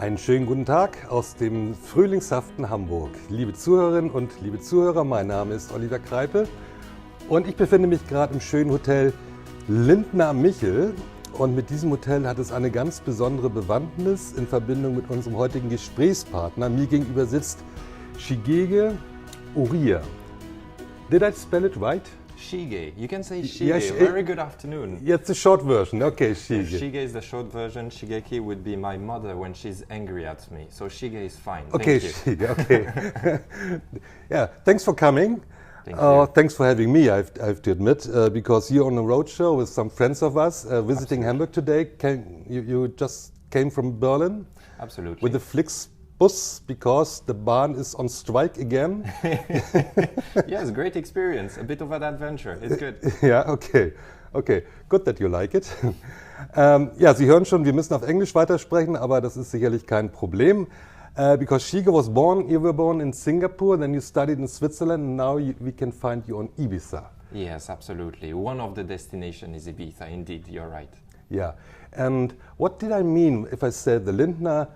Einen schönen guten Tag aus dem frühlingshaften Hamburg. Liebe Zuhörerinnen und liebe Zuhörer, mein Name ist Oliver Kreipel und ich befinde mich gerade im schönen Hotel Lindner am Michel. Und mit diesem Hotel hat es eine ganz besondere Bewandtnis in Verbindung mit unserem heutigen Gesprächspartner. Mir gegenüber sitzt Shigeki Urier. Did I spell it right? Shige. You can say Shige. Very good afternoon. Yeah, it's the short version. Okay, Shige. Shige is the short version. Shigeki would be my mother when she's angry at me. So Shige is fine. Okay, Thank Shige. Okay. Yeah, thanks for coming. Thank you. Thanks for having me, I have to admit, because you're on a road show with some friends of us visiting Hamburg today. You just came from Berlin? Absolutely. With the Flixbus, because the Bahn is on strike again? Yes, great experience. A bit of an adventure. It's good. Ja, okay. Okay, good that you like it. Ja, Sie hören schon, wir müssen auf Englisch weitersprechen, aber das ist sicherlich kein Problem. Because Shige was born, you were born in Singapore, then you studied in Switzerland, and now we can find you on Ibiza. Yes, absolutely. One of the destinations is Ibiza, indeed, you're right. Yeah, and what did I mean if I said the Lindner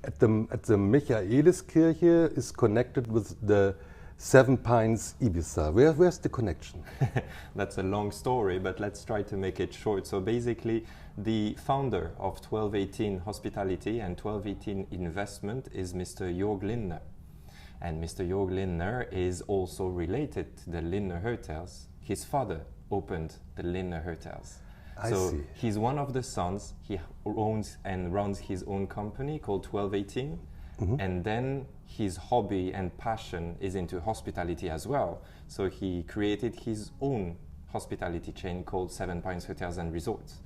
at the Michaeliskirche is connected with the 7Pines Ibiza? Where's the connection? That's a long story, but let's try to make it short. So basically, the founder of 1218 Hospitality and 1218 Investment is Mr. Jörg Lindner. And Mr. Jörg Lindner is also related to the Lindner Hotels. His father opened the Lindner Hotels. I see. He's one of the sons. He owns and runs his own company called 1218. Mm-hmm. And then his hobby and passion is into hospitality as well. So he created his own hospitality chain called 7Pines Hotels and Resorts.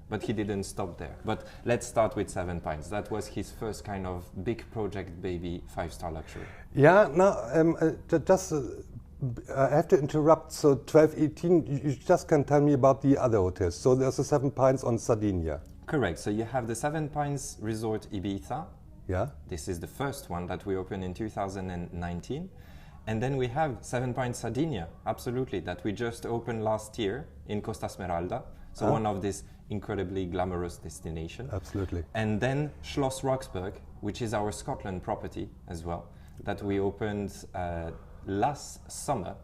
But he didn't stop there. But let's start with 7Pines. That was his first kind of big project baby, 5-star luxury. Yeah, no, I have to interrupt. So 1218, you just can tell me about the other hotels. So there's the 7Pines on Sardinia. Correct. So you have the 7Pines Resort Ibiza. Yeah. This is the first one that we opened in 2019. And then we have 7Pines Sardinia, absolutely, that we just opened last year in Costa Smeralda. So one of these incredibly glamorous destinations. Absolutely. And then Schloss Roxburgh, which is our Scotland property as well, that we opened last summer.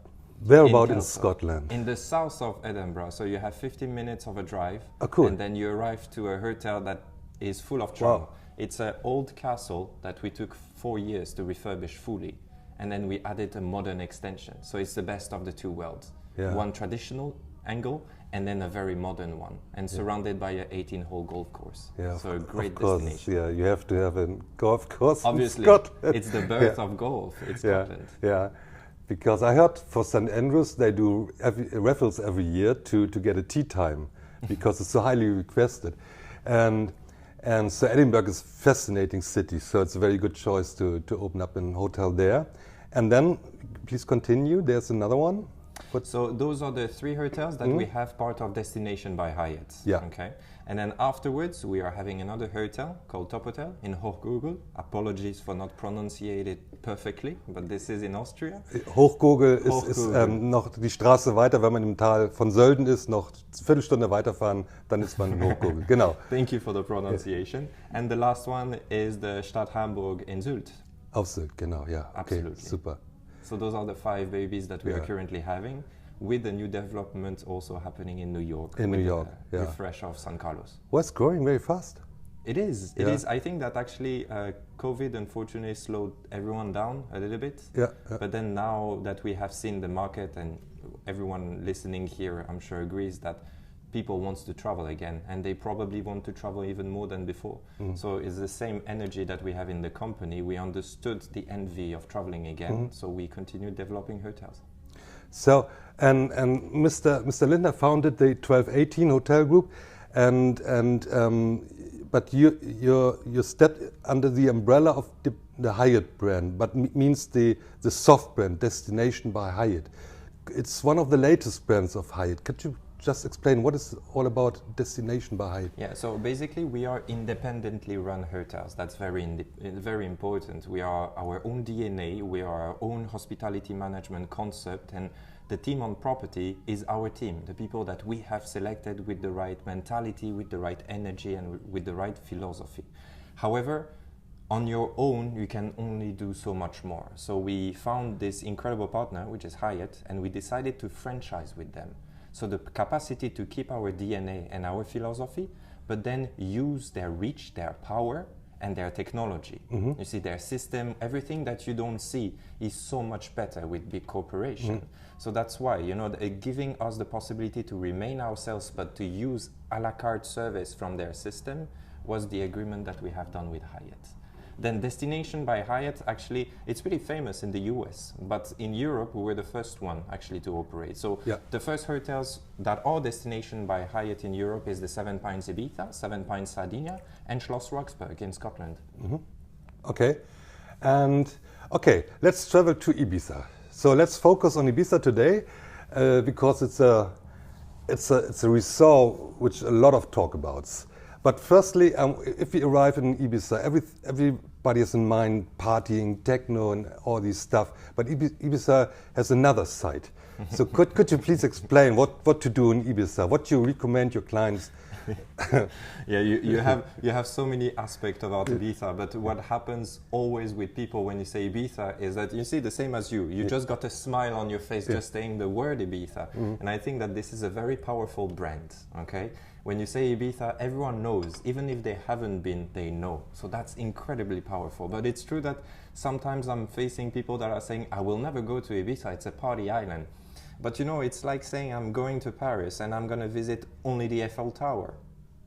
Where about in Scotland? In the south of Edinburgh. So you have 15 minutes of a drive. Oh, cool. And then you arrive to a hotel that is full of charm. Wow. It's an old castle that we took 4 years to refurbish fully. And then we added a modern extension. So it's the best of the two worlds. Yeah. One traditional angle and then a very modern one. And surrounded by an 18-hole golf course. Yeah, so a great of course, destination. Yeah, you have to have a golf course Obviously, in Scotland. it's the birth of golf. It's Scotland. Yeah, because I heard for St. Andrews they do raffles every year to get a tea time because it's so highly requested. And so Edinburgh is a fascinating city, so it's a very good choice to open up a hotel there. And then, please continue, there's another one. So those are the 3 hotels that we have part of Destination by Hyatt. Yeah. Okay. And then afterwards, we are having another hotel called Top Hotel in Hochgurgel. Apologies for not pronouncing it perfectly, but this is in Austria. Hochgurgel ist noch die Straße weiter, wenn man im Tal von Sölden ist, noch eine Viertelstunde weiterfahren, dann ist man in Hochgurgel. Genau. Thank you for the pronunciation. And the last one is the Stadt Hamburg in Sylt. Auf Sylt, genau, ja. Absolutely. Okay, super. So those are the 5 babies that we are currently having, with the new development also happening in New York. In New York, refresh of San Carlos. Well, it's growing very fast. It is. It is. I think that actually COVID unfortunately slowed everyone down a little bit. Yeah. But then now that we have seen the market, and everyone listening here, I'm sure agrees that people want to travel again, and they probably want to travel even more than before. So it's the same energy that we have in the company. We understood the envy of traveling again, so we continue developing hotels. So, and Mr. Lindner founded the 1218 Hotel Group, but you stepped under the umbrella of the Hyatt brand, but means the soft brand, Destination by Hyatt. It's one of the latest brands of Hyatt. Could you just explain what is all about Destination by Hyatt? Yeah, so basically we are independently run hotels. That's very important. We are our own DNA, we are our own hospitality management concept, and the team on property is our team, the people that we have selected with the right mentality, with the right energy, and with the right philosophy. However, on your own, you can only do so much more. So we found this incredible partner, which is Hyatt, and we decided to franchise with them. So the capacity to keep our DNA and our philosophy, but then use their reach, their power, and their technology. You see, their system, everything that you don't see is so much better with big corporation. So that's why, giving us the possibility to remain ourselves, but to use a la carte service from their system was the agreement that we have done with Hyatt. Then Destination by Hyatt, actually, it's pretty famous in the US, but in Europe, we were the first one actually to operate. So the first hotels that are Destination by Hyatt in Europe is the 7Pines Ibiza, 7Pines Sardinia, and Schloss Roxburgh in Scotland. Okay, and let's travel to Ibiza. So let's focus on Ibiza today, because it's a resort which a lot of talk about. But firstly, if we arrive in Ibiza, everybody has in mind partying, techno, and all this stuff. But Ibiza has another side. So could you please explain what to do in Ibiza? What you recommend your clients? You have so many aspects about Ibiza, but what happens always with people when you say Ibiza is that you see the same as you just got a smile on your face just saying the word Ibiza. And I think that this is a very powerful brand, okay? When you say Ibiza, everyone knows, even if they haven't been, they know. So that's incredibly powerful. But it's true that sometimes I'm facing people that are saying, I will never go to Ibiza, it's a party island. But it's like saying I'm going to Paris and I'm going to visit only the Eiffel Tower.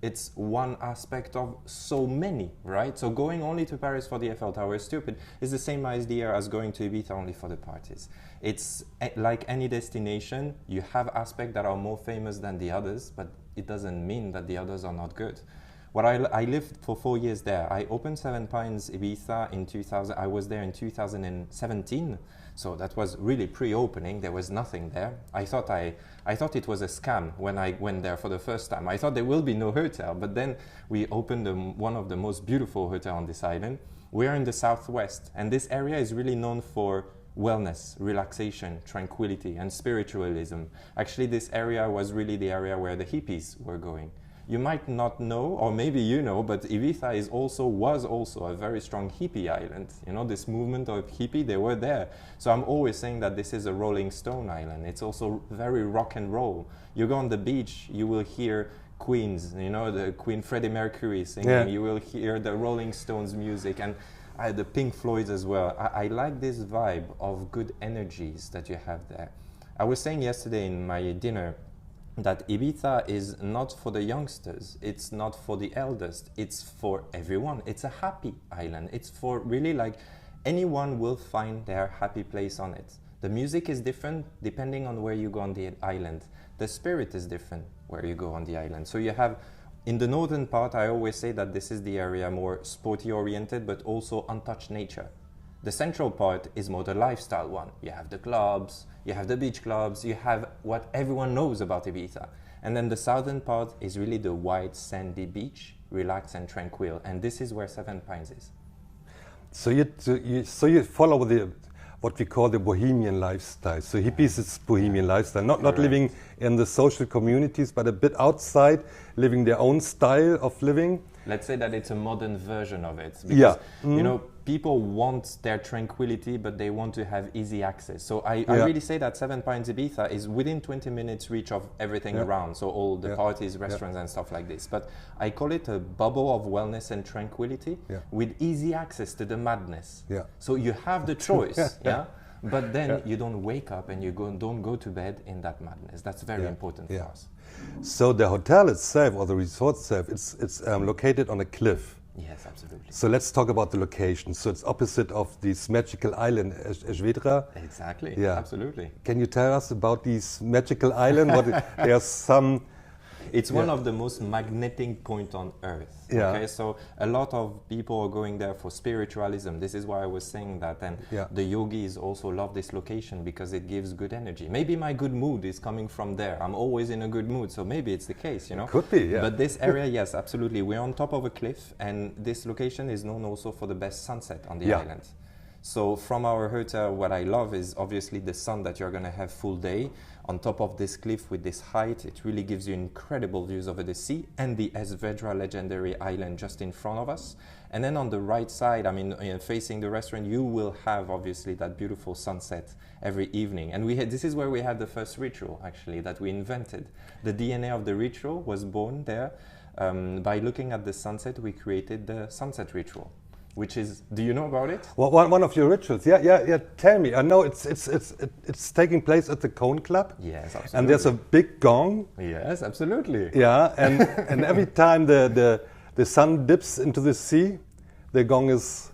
It's one aspect of so many, right? So going only to Paris for the Eiffel Tower is stupid. It's the same idea as going to Ibiza only for the parties. It's like any destination, you have aspects that are more famous than the others, but it doesn't mean that the others are not good. I lived for 4 years there. I opened 7Pines Ibiza in 2000. I was there in 2017. So that was really pre-opening. There was nothing there. I thought it was a scam when I went there for the first time. I thought there will be no hotel, but then we opened one of the most beautiful hotels on this island. We are in the southwest, and this area is really known for wellness, relaxation, tranquility, and spiritualism. Actually, this area was really the area where the hippies were going. You might not know, or maybe you know, but Ibiza was also a very strong hippie island. This movement of hippie, they were there. So I'm always saying that this is a Rolling Stone island. It's also very rock and roll. You go on the beach, you will hear Queens, the Queen Freddie Mercury singing. Yeah. You will hear the Rolling Stones music and the Pink Floyds as well. I like this vibe of good energies that you have there. I was saying yesterday in my dinner that Ibiza is not for the youngsters, it's not for the eldest, it's for everyone. It's a happy island. It's for really like anyone will find their happy place on it. The music is different depending on where you go on the island. The spirit is different where you go on the island. So you have, in the northern part, I always say that this is the area more sporty oriented, but also untouched nature. The central part is more the lifestyle one. You have the clubs, you have the beach clubs, you have what everyone knows about Ibiza. And then the southern part is really the white sandy beach, relaxed and tranquil. And this is where 7Pines is. So you follow what we call the Bohemian lifestyle. So hippies, it's Bohemian lifestyle, not living in the social communities, but a bit outside, living their own style of living. Let's say that it's a modern version of it. Because, people want their tranquility, but they want to have easy access. So I really say that 7Pines Ibiza is within 20 minutes reach of everything around. So all the parties, restaurants and stuff like this. But I call it a bubble of wellness and tranquility with easy access to the madness. So you have the choice, but then you don't wake up and you don't go to bed in that madness. That's very important for us. So the hotel itself or the resort itself, it's located on a cliff. Yes, absolutely. So let's talk about the location. So it's opposite of this magical island, Esvedra. Exactly, absolutely. Can you tell us about this magical island? There's some... It's one of the most magnetic points on earth. Okay, so a lot of people are going there for spiritualism. This is why I was saying that. And the yogis also love this location because it gives good energy. Maybe my good mood is coming from there. I'm always in a good mood, so maybe it's the case, Could be, But this area, yes, absolutely. We're on top of a cliff, and this location is known also for the best sunset on the island. So from our hotel, what I love is obviously the sun that you're going to have full day on top of this cliff with this height. It really gives you incredible views over the sea and the Esvedra legendary island just in front of us. And then on the right side, I mean, facing the restaurant, you will have obviously that beautiful sunset every evening. And this is where we had the first ritual actually that we invented. The DNA of the ritual was born there. By looking at the sunset, we created the sunset ritual. Which is, do you know about it? Well, one of your rituals, yeah. Tell me. I know it's taking place at the Cone Club. Yes, absolutely. And there's a big gong. Yes, absolutely. Yeah, and every time the sun dips into the sea, the gong is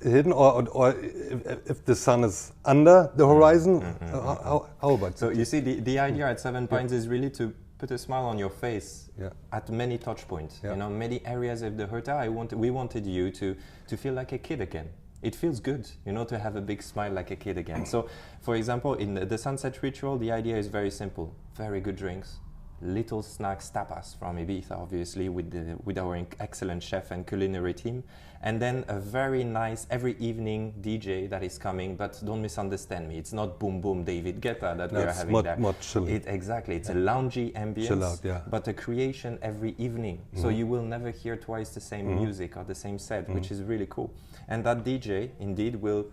hidden, or if the sun is under the horizon. How about? So you see, the idea at 7Pines is really to put a smile on your face at many touch points, many areas of the hotel. We wanted you to feel like a kid again. It feels good, to have a big smile like a kid again. So, for example, in the sunset ritual, the idea is very simple. Very good drinks, little snacks, tapas from Ibiza, obviously, with our excellent chef and culinary team. And then a very nice every evening DJ that is coming, but don't misunderstand me. It's not boom boom David Guetta that we are having there. More chilling. Exactly. It's a loungy ambience, chill out, but a creation every evening. So you will never hear twice the same music or the same set, which is really cool. And that DJ indeed will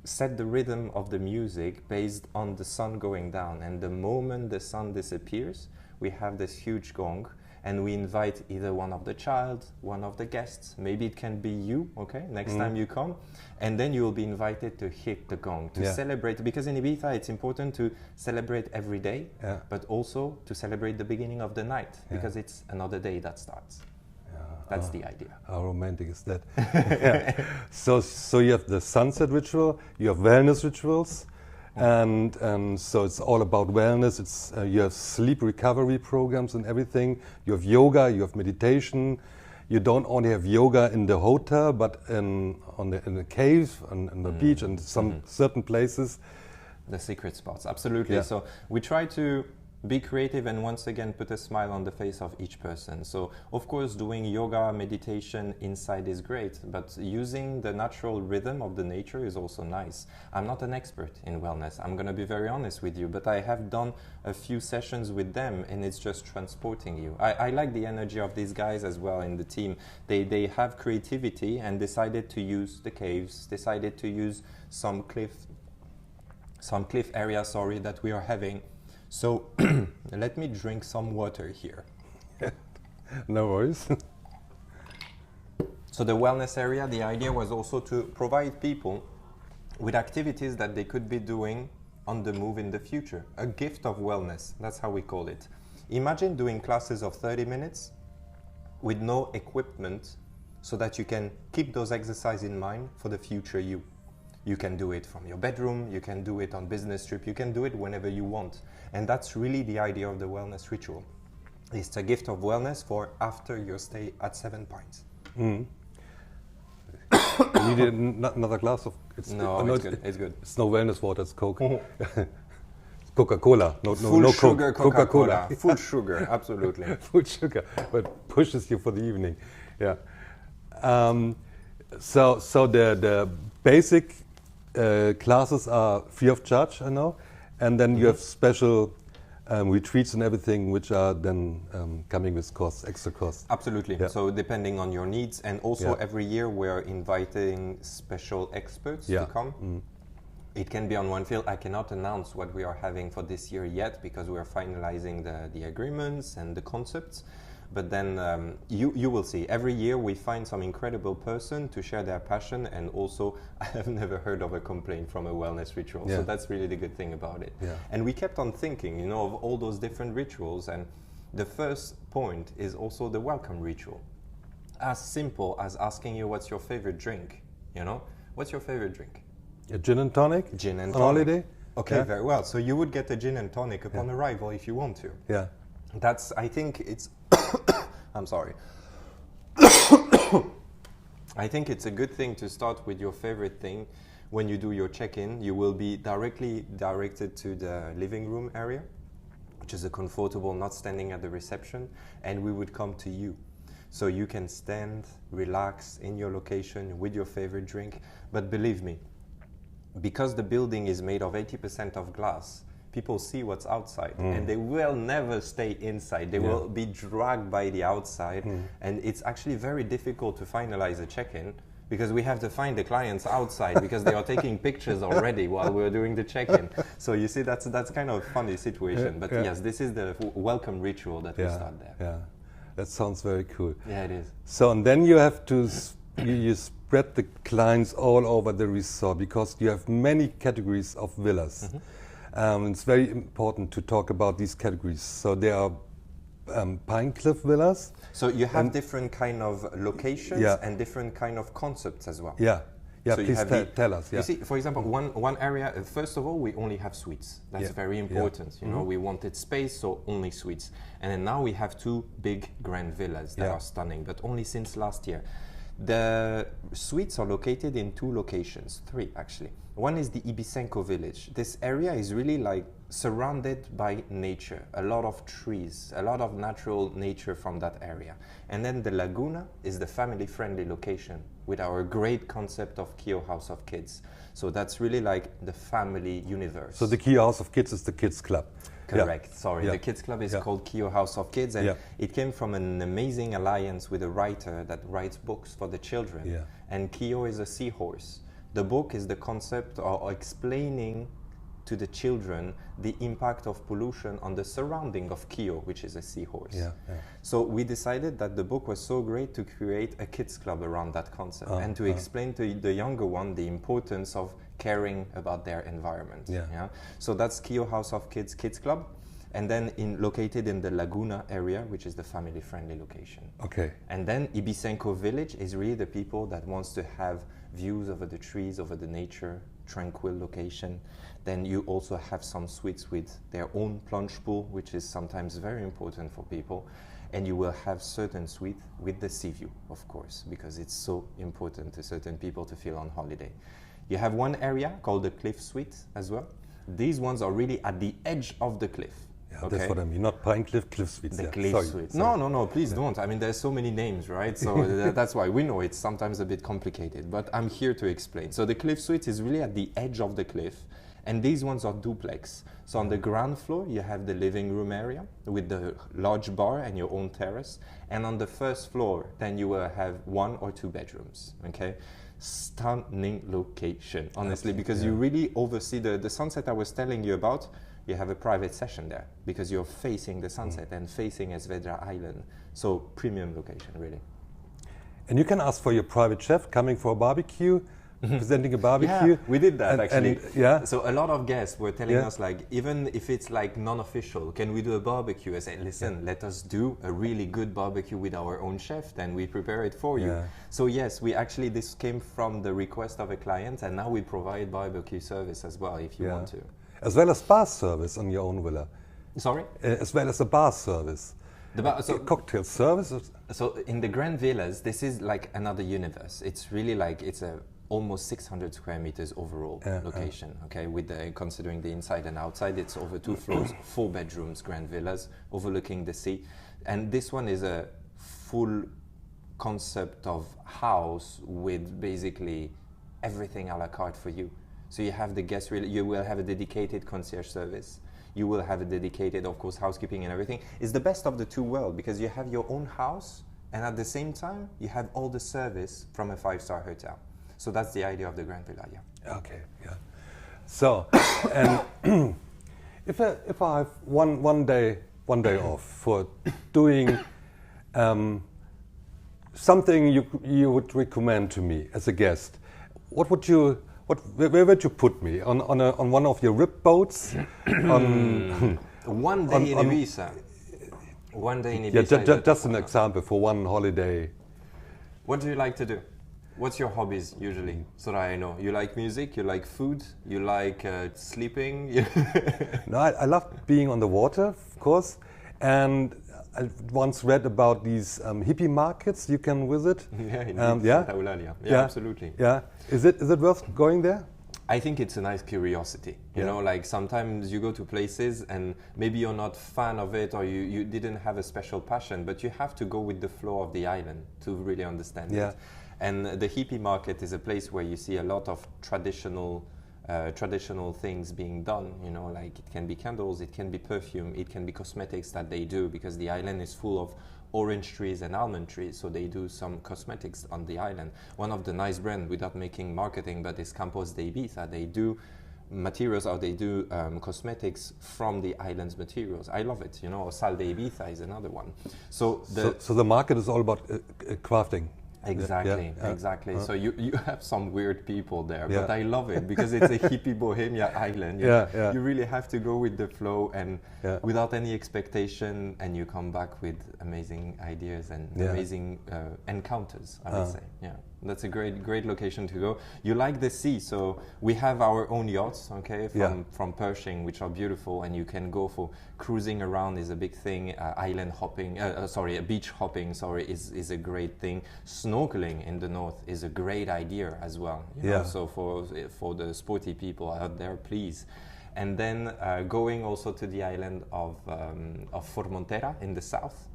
set the rhythm of the music based on the sun going down. And the moment the sun disappears, we have this huge gong, and we invite either one of the child, one of the guests, maybe it can be you, okay, next time you come, and then you will be invited to hit the gong, to celebrate, because in Ibiza it's important to celebrate every day, but also to celebrate the beginning of the night, because it's another day that starts. That's the idea. How romantic is that? So you have the sunset ritual, you have wellness rituals, and so it's all about wellness. It's you have sleep recovery programs and everything. You have yoga, you have meditation. You don't only have yoga in the hotel, but in the cave, on the beach, and some certain places. The secret spots, absolutely. So we try to be creative and once again put a smile on the face of each person. So of course doing yoga, meditation inside is great, but using the natural rhythm of the nature is also nice. I'm not an expert in wellness, I'm going to be very honest with you, but I have done a few sessions with them and it's just transporting you. I like the energy of these guys as well in the team. They have creativity and decided to use the caves, decided to use some cliff area, that we are having. So let me drink some water here. No worries. So the wellness area, the idea was also to provide people with activities that they could be doing on the move in the future. A gift of wellness, that's how we call it. Imagine doing classes of 30 minutes with no equipment so that you can keep those exercises in mind for the future you. You can do it from your bedroom, you can do it on business trip, you can do it whenever you want. And that's really the idea of the wellness ritual. It's a gift of wellness for after your stay at 7Pines. You need another glass of... It's good. It's no wellness water, it's Coke. It's Coca-Cola, no sugar Coke. Coca-Cola. Full sugar, absolutely. Full sugar, but pushes you for the evening. Yeah. So the basic classes are free of charge, I know, and then you have special retreats and everything, which are then coming with costs, extra costs. Absolutely. Yeah. So depending on your needs, and also every year we're inviting special experts to come. It can be on one field. I cannot announce what we are having for this year yet because we are finalizing the agreements and the concepts. But then you will see. Every year we find some incredible person to share their passion, and also I have never heard of a complaint from a wellness ritual. So that's really the good thing about it. Yeah. And we kept on thinking, of all those different rituals, and the first point is also the welcome ritual. As simple as asking you what's your favorite drink, What's your favorite drink? A gin and tonic? Gin and tonic. On holiday? Okay, very well. So you would get a gin and tonic upon arrival if you want to. Yeah. That's, I think it's, I'm sorry. I think it's a good thing to start with your favorite thing. When you do your check-in, you will be directly directed to the living room area, which is a comfortable, not standing at the reception, and we would come to you. So you can stand, relax in your location with your favorite drink. But believe me, because the building is made of 80% of glass, people see what's outside and they will never stay inside. They will be dragged by the outside, and it's actually very difficult to finalize a check-in because we have to find the clients outside because they are taking pictures already while we're doing the check-in. So you see, that's kind of a funny situation. But yes, this is the welcome ritual that we start there. Yeah, that sounds very cool. Yeah, it is. So, and then you have to you spread the clients all over the resort because you have many categories of villas. It's very important to talk about these categories. So there are pine cliff villas. So you have different kind of locations and different kind of concepts as well. Yeah, so please tell us. You see, for example, one area, first of all, we only have suites. That's very important. You know, we wanted space, so only suites. And then now we have 2 big grand villas that are stunning, but only since last year. The suites are located in 2 locations, 3 actually. One is the Ibiza village. This area is really like surrounded by nature, a lot of trees, a lot of natural nature from that area. And then the Laguna is the family-friendly location with our great concept of Kio House of Kids. So that's really like the family universe. So the Kio House of Kids is the kids club. Correct, sorry. The kids club is called Kio House of Kids, and it came from an amazing alliance with a writer that writes books for the children. And Kio is a seahorse. The book is the concept of explaining to the children the impact of pollution on the surrounding of Kio, which is a seahorse. So we decided that the book was so great to create a kids club around that concept and to explain to the younger one the importance of caring about their environment. So that's Kio House of Kids Kids Club, and then located in the Laguna area, which is the family-friendly location. Okay. And then Ibiza village is really the people that wants to have views over the trees, over the nature, tranquil location. Then you also have some suites with their own plunge pool, which is sometimes very important for people. And you will have certain suites with the sea view, of course, because it's so important to certain people to feel on holiday. You have one area called the cliff suite as well. These ones are really at the edge of the cliff. That's what I mean, not pine cliff, cliff suites. The cliff suites. No, please don't. I mean, there's so many names, right? So that's why we know it's sometimes a bit complicated, but I'm here to explain. So the cliff suite is really at the edge of the cliff, and these ones are duplex. So on the ground floor, you have the living room area with the large bar and your own terrace, and on the first floor, then you will have 1 or 2 bedrooms, okay? Stunning location, honestly, because you really oversee the sunset I was telling you about. You have a private session there because you're facing the sunset and facing Esvedra Island. So premium location, really. And you can ask for your private chef coming for a barbecue, presenting a barbecue. Yeah, we did that actually. So a lot of guests were telling us, like, even if it's like non-official, can we do a barbecue? I said, listen, let us do a really good barbecue with our own chef, then we prepare it for you. So yes, this came from the request of a client, and now we provide barbecue service as well if you want to. As well as bar service on your own villa. Sorry? As well as a bar service. Cocktail service? So in the Grand Villas, this is like another universe. It's really like, it's a almost 600 square meters overall location, okay? With considering the inside and outside, it's over 2 floors, 4 bedrooms, Grand Villas, overlooking the sea. And this one is a full concept of house with basically everything a la carte for you. So you have the guest, you will have a dedicated concierge service. You will have a dedicated, of course, housekeeping and everything. It's the best of the 2 worlds because you have your own house and at the same time, you have all the service from a 5-star hotel. So that's the idea of the Grand Villa, Okay, So, and if I have one day off for doing something you would recommend to me as a guest, where would you put me? On one of your rip boats? One day in Ibiza. One day in Ibiza. Just an example for one holiday. What do you like to do? What's your hobbies usually? So that I know. You like music, you like food, you like sleeping? No, I love being on the water, of course. And I once read about these hippie markets you can visit. Santa Eulalia. Absolutely. Is it worth going there? I think it's a nice curiosity. You know, like sometimes you go to places and maybe you're not fan of it or you didn't have a special passion, but you have to go with the flow of the island to really understand it. And the hippie market is a place where you see a lot of traditional traditional things being done, you know, like it can be candles, it can be perfume, it can be cosmetics that they do, because the island is full of orange trees and almond trees, so they do some cosmetics on the island. One of the nice brands, without making marketing, but is Campos de Ibiza. They do materials, or they do cosmetics from the island's materials. I love it, you know. Sal de Ibiza is another one. So the market is all about crafting. Exactly, Yeah. exactly. So you have some weird people there, but I love it because it's a hippie Bohemia island. You really have to go with the flow and without any expectation, and you come back with amazing ideas and amazing encounters, I would say. Yeah, that's a great location to go. You like the sea, so we have our own yachts, okay, from Pershing, which are beautiful, and you can go for cruising around is a big thing. Island hopping, beach hopping, is a great thing. Snorkeling in the north is a great idea as well. You know? So for the sporty people out there, please. And then going also to the island of Formentera in the south.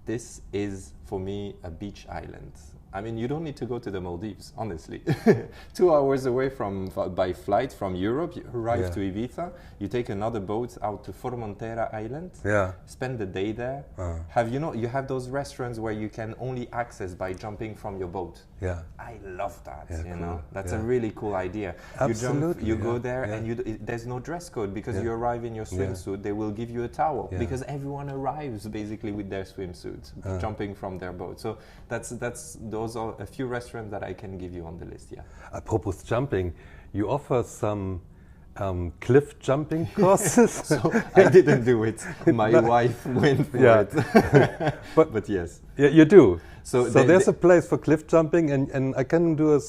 This is for me a beach island. I mean, you don't need to go to the Maldives, honestly. 2 hours away by flight from Europe, you arrive to Ibiza, you take another boat out to Formentera Island, spend the day there. You have those restaurants where you can only access by jumping from your boat. Yeah, I love that. You know, that's a really cool idea. Absolutely, you go there, and there's no dress code because you arrive in your swimsuit. They will give you a towel because everyone arrives basically with their swimsuits, jumping from their boat. So those are a few restaurants that I can give you on the list. Yeah. Apropos jumping, you offer some cliff jumping courses. So I didn't do it. My wife went for it. but yes. Yeah, you do. So there's a place for cliff jumping, and I can do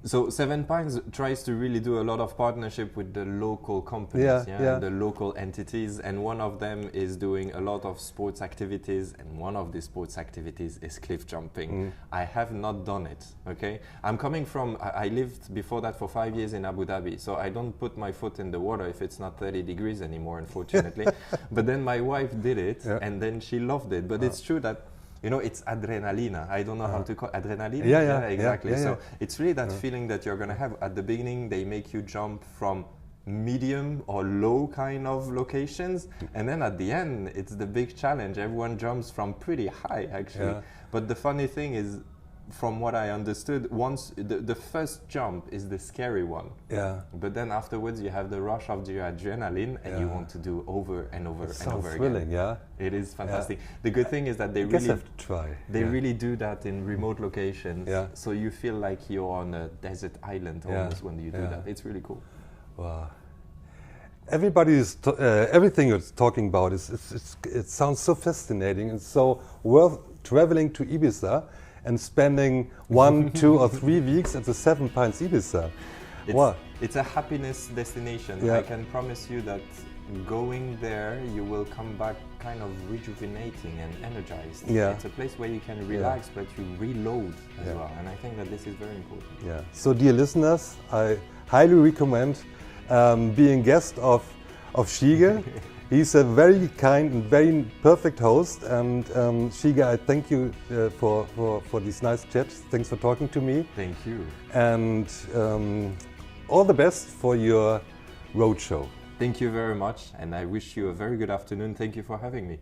So 7Pines tries to really do a lot of partnership with the local companies, and the local entities, and one of them is doing a lot of sports activities, and one of the sports activities is cliff jumping. I have not done it, okay? I lived before that for 5 years in Abu Dhabi, so I don't put my foot in the water if it's not 30 degrees anymore, unfortunately. But then my wife did it, and then she loved it. But it's true that, you know, it's adrenalina. I don't know how to call it. Adrenaline? Yeah, exactly. So it's really that feeling that you're going to have. At the beginning, they make you jump from medium or low kind of locations. And then at the end, it's the big challenge. Everyone jumps from pretty high, actually. But the funny thing is, from what I understood, once the first jump is the scary one. But then afterwards you have the rush of the adrenaline, and you want to do over and over and over thrilling, again. It is fantastic. The good thing is that they really do that in remote locations. So you feel like you're on a desert island almost when you do that. It's really cool. Wow. Everything you're talking about it sounds so fascinating and so worth traveling to Ibiza and spending 1, 2 or 3 weeks at the 7Pines Ibiza. It's a happiness destination. I can promise you that going there, you will come back kind of rejuvenating and energized. It's a place where you can relax, but you reload as well. And I think that this is very important. So dear listeners, I highly recommend being guest of Shige. He's a very kind and very perfect host, and Shige, I thank you for these nice chats. Thanks for talking to me. Thank you. And all the best for your roadshow. Thank you very much, and I wish you a very good afternoon. Thank you for having me.